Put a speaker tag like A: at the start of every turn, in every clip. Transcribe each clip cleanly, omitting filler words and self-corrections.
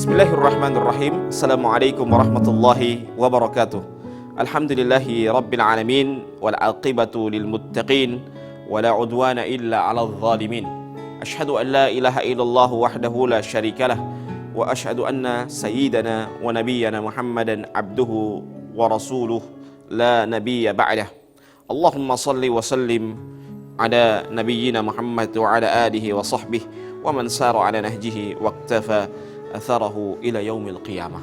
A: Bismillahirrahmanirrahim. Assalamualaikum warahmatullahi wabarakatuh. Alhamdulillahi rabbil alamin wal aqibatu lil muttaqin wala udwana illa 'alal zalimin. Asyhadu an la ilaha illallah wahdahu la syarikalah wa asyhadu anna sayyidana wa nabiyyana Muhammadan abduhu wa rasuluh la nabiyya ba'dah. Allahumma salli wa sallim ala nabiyyina Muhammad wa ala alihi wa sahbihi wa man sara ala nahjihi waqtafa atharahu ila yaumil qiyamah.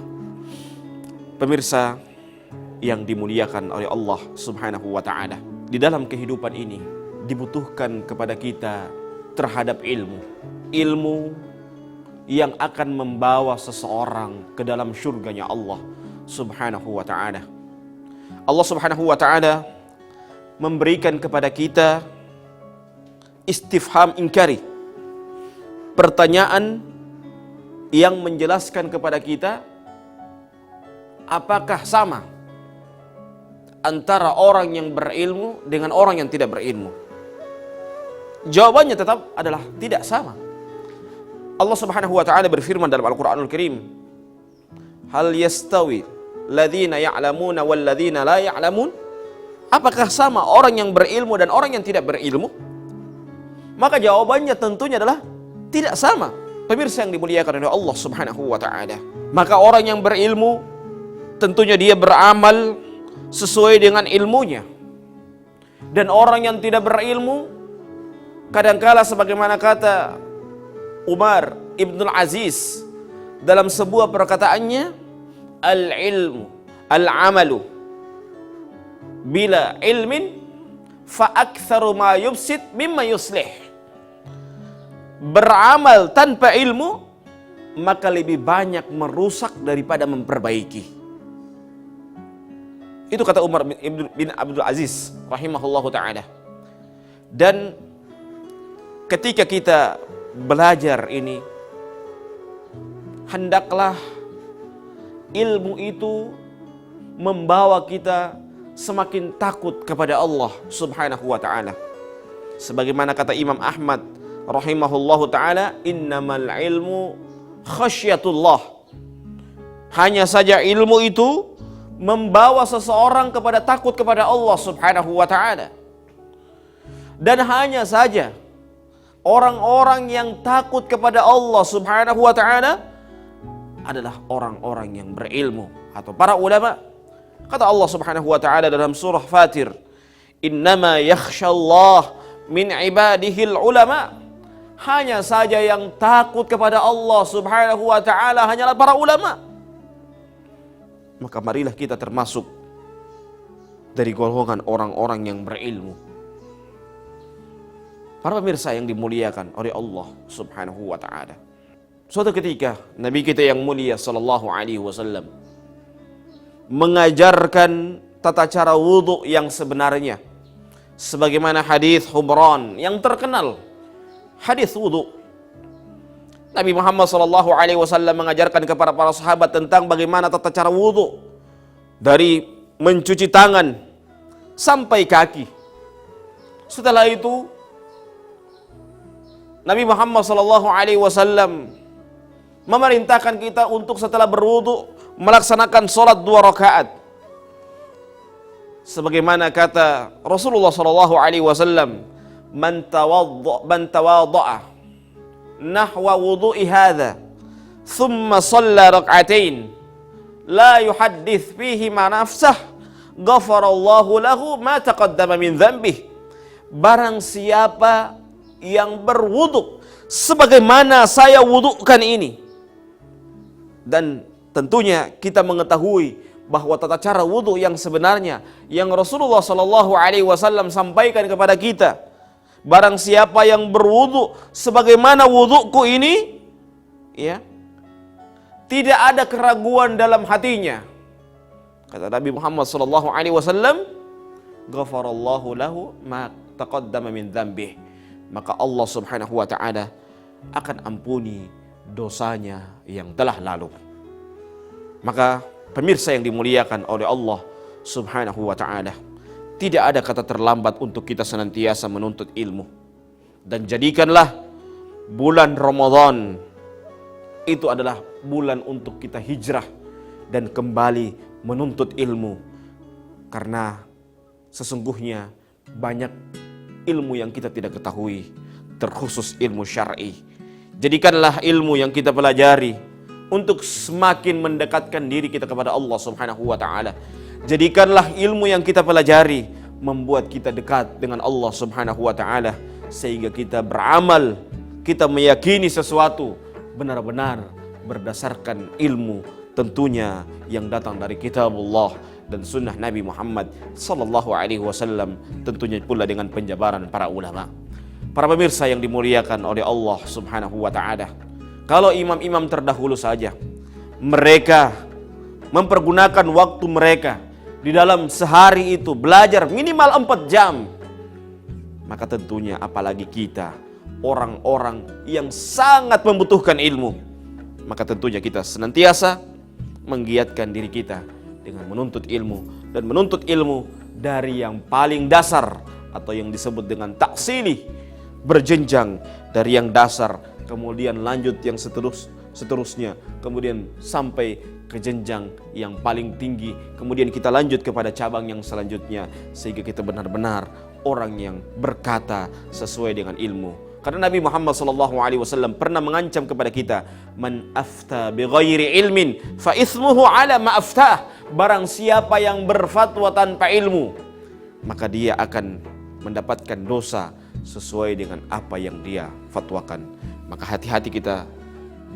A: Pemirsa yang dimuliakan oleh Allah Subhanahu wa taala, di dalam kehidupan ini dibutuhkan kepada kita terhadap ilmu yang akan membawa seseorang ke dalam surganya Allah Subhanahu wa taala. Allah Subhanahu wa taala memberikan kepada kita istifham inkari, pertanyaan yang menjelaskan kepada kita apakah sama antara orang yang berilmu dengan orang yang tidak berilmu. Jawabannya tetap adalah tidak sama. Allah Subhanahu wa taala berfirman dalam Al-Qur'anul Karim, "Hal yastawi ladzina ya'lamuna wal ladzina la ya'lamun?" Apakah sama orang yang berilmu dan orang yang tidak berilmu? Maka jawabannya tentunya adalah tidak sama. Pemirsa yang dimuliakan oleh Allah Subhanahu wa taala, maka orang yang berilmu tentunya dia beramal sesuai dengan ilmunya. Dan orang yang tidak berilmu kadangkala sebagaimana kata Umar Ibnul Aziz dalam sebuah perkataannya, al-ilmu al-amalu bila ilmin fa aktsaru ma yufsid mimma yuslih. Beramal tanpa ilmu maka lebih banyak merusak daripada memperbaiki. Itu kata Umar bin Abdul Aziz rahimahullahu ta'ala. Dan ketika kita belajar ini, hendaklah ilmu itu membawa kita semakin takut kepada Allah Subhanahu wa ta'ala. Sebagaimana kata Imam Ahmad rahimahullahu ta'ala, innamal ilmu khasyatullah. Hanya saja ilmu itu membawa seseorang kepada takut kepada Allah Subhanahu wa ta'ala. Dan hanya saja orang-orang yang takut kepada Allah Subhanahu wa ta'ala adalah orang-orang yang berilmu atau para ulama. Kata Allah Subhanahu wa ta'ala dalam surah Fatir, innama yakhshallah min ibadihil ulama. Hanya saja yang takut kepada Allah Subhanahu wa ta'ala hanyalah para ulama. Maka marilah kita termasuk dari golongan orang-orang yang berilmu. Para pemirsa yang dimuliakan oleh Allah Subhanahu wa ta'ala, suatu ketika Nabi kita yang mulia sallallahu alaihi wasallam mengajarkan tata cara wudhu yang sebenarnya, sebagaimana hadis Humran yang terkenal, hadis wudhu. Nabi Muhammad SAW mengajarkan kepada para sahabat tentang bagaimana tata cara wudhu, dari mencuci tangan sampai kaki. Setelah itu Nabi Muhammad SAW memerintahkan kita untuk setelah berwudhu melaksanakan sholat 2 rakaat. Sebagaimana kata Rasulullah SAW, man tawadda'a nahwa wudu'i hadha thumma shalla rak'atain la yuhaddits fihi ma nafsah ghafarallahu lahu ma taqaddama min dhanbih. Barang siapa yang berwudu sebagaimana saya wudukan ini, dan tentunya kita mengetahui bahwa tata cara wudu yang sebenarnya yang Rasulullah SAW sampaikan kepada kita, barang siapa yang berwudu sebagaimana wuduku ini, ya, tidak ada keraguan dalam hatinya. Kata Nabi Muhammad SAW, ghafarallahu lahu ma taqaddama min dzambih. Maka Allah Subhanahu wa ta'ala akan ampuni dosanya yang telah lalu. Maka pemirsa yang dimuliakan oleh Allah Subhanahu wa ta'ala, tidak ada kata terlambat untuk kita senantiasa menuntut ilmu. Dan jadikanlah bulan Ramadan itu adalah bulan untuk kita hijrah dan kembali menuntut ilmu. Karena sesungguhnya banyak ilmu yang kita tidak ketahui, terkhusus ilmu syar'i. Jadikanlah ilmu yang kita pelajari untuk semakin mendekatkan diri kita kepada Allah Subhanahu wa taala. Jadikanlah ilmu yang kita pelajari membuat kita dekat dengan Allah Subhanahu wa taala, sehingga kita beramal, kita meyakini sesuatu benar-benar berdasarkan ilmu tentunya yang datang dari kitabullah dan sunnah Nabi Muhammad sallallahu alaihi wasallam, tentunya pula dengan penjabaran para ulama. Para pemirsa yang dimuliakan oleh Allah Subhanahu wa taala, kalau imam-imam terdahulu saja mereka mempergunakan waktu mereka di dalam sehari itu belajar minimal 4 jam, maka tentunya apalagi kita, orang-orang yang sangat membutuhkan ilmu, maka tentunya kita senantiasa menggiatkan diri kita dengan menuntut ilmu, dan menuntut ilmu dari yang paling dasar atau yang disebut dengan taksili, berjenjang dari yang dasar, kemudian lanjut yang seterusnya, kemudian sampai ke jenjang yang paling tinggi, kemudian kita lanjut kepada cabang yang selanjutnya, sehingga kita benar-benar orang yang berkata sesuai dengan ilmu. Karena Nabi Muhammad SAW pernah mengancam kepada kita, man afta bighairi ilmin fa ithmuhu ala ma aftah. Barang siapa yang berfatwa tanpa ilmu, maka dia akan mendapatkan dosa sesuai dengan apa yang dia fatwakan. Maka hati-hati kita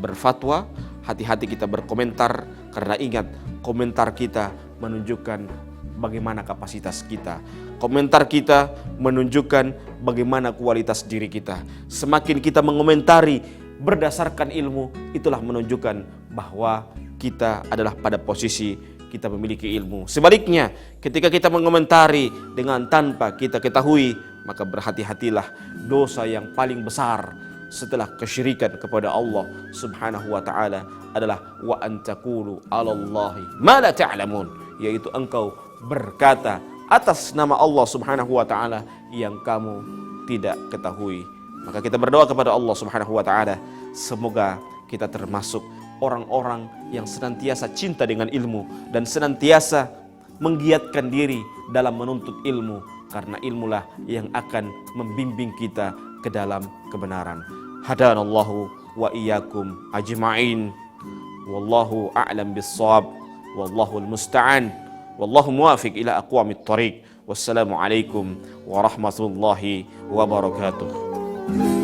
A: berfatwa, hati-hati kita berkomentar, karena ingat, komentar kita menunjukkan bagaimana kapasitas kita. Komentar kita menunjukkan bagaimana kualitas diri kita. Semakin kita mengomentari berdasarkan ilmu, itulah menunjukkan bahwa kita adalah pada posisi kita memiliki ilmu. Sebaliknya, ketika kita mengomentari dengan tanpa kita ketahui, maka berhati-hatilah, dosa yang paling besar setelah kesyirikan kepada Allah Subhanahu wa taala adalah wa antaqulu 'alallahi ma la ta'lamun, yaitu engkau berkata atas nama Allah Subhanahu wa taala yang kamu tidak ketahui. Maka kita berdoa kepada Allah Subhanahu wa taala, semoga kita termasuk orang-orang yang senantiasa cinta dengan ilmu dan senantiasa menggiatkan diri dalam menuntut ilmu, karena ilmulah yang akan membimbing kita ke dalam kebenaran. Hadanallahu wa iyyakum ajma'in. Wallahu a'lam bis-shawab. Wallahu al-musta'an. Wallahu muwafiq ila aqwamit thariq. Wassalamu alaikum warahmatullahi wabarakatuh.